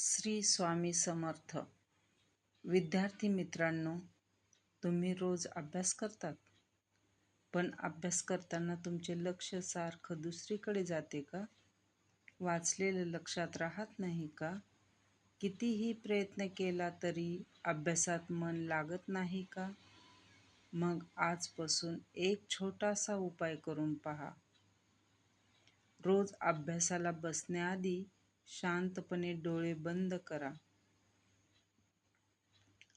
श्री स्वामी समर्थ. विद्यार्थी मित्रांनो, तुम्ही रोज अभ्यास करतात, पण अभ्यास करताना तुमचे लक्ष सारखं दुसरीकडे जाते का? वाचलेलं लक्षात राहत नाही का? कितीही प्रयत्न केला तरी अभ्यासात मन लागत नाही का? मग आजपासून एक छोटासा उपाय करून पहा. रोज अभ्यासाला बसण्याआधी शांतपणे डोळे बंद करा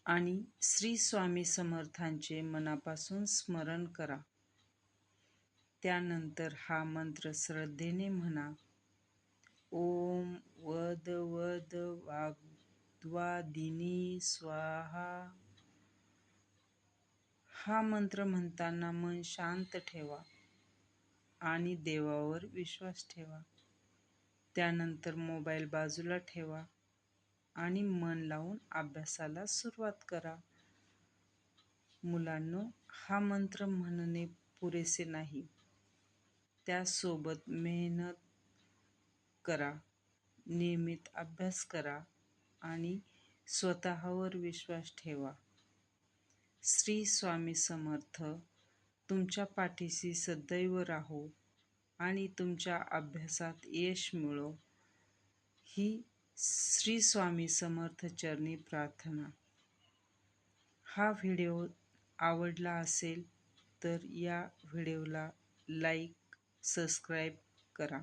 आणि श्री स्वामी समर्थांचे मनापासून स्मरण करा. त्यानंतर हा मंत्र श्रद्धेने म्हणा. ओम वद वद वाग्वादिनी स्वाहा. हा मंत्र म्हणताना मन शांत ठेवा आणि देवावर विश्वास ठेवा. त्यानंतर मोबाईल बाजूला ठेवा आणि मन लावून अभ्यासाला सुरुवात करा. मुलांनो, हा मंत्र म्हणणे पुरेसे नाही. त्यासोबत मेहनत करा, नियमित अभ्यास करा आणि स्वतःवर विश्वास ठेवा. श्री स्वामी समर्थ तुमच्या पाठीशी सदैव राहो आणि तुमच्या अभ्यासात यश मिळो, ही श्री स्वामी समर्थ चरणी प्रार्थना. हा व्हिडिओ आवडला असेल तर या व्हिडिओला लाईक, सबस्क्राईब करा.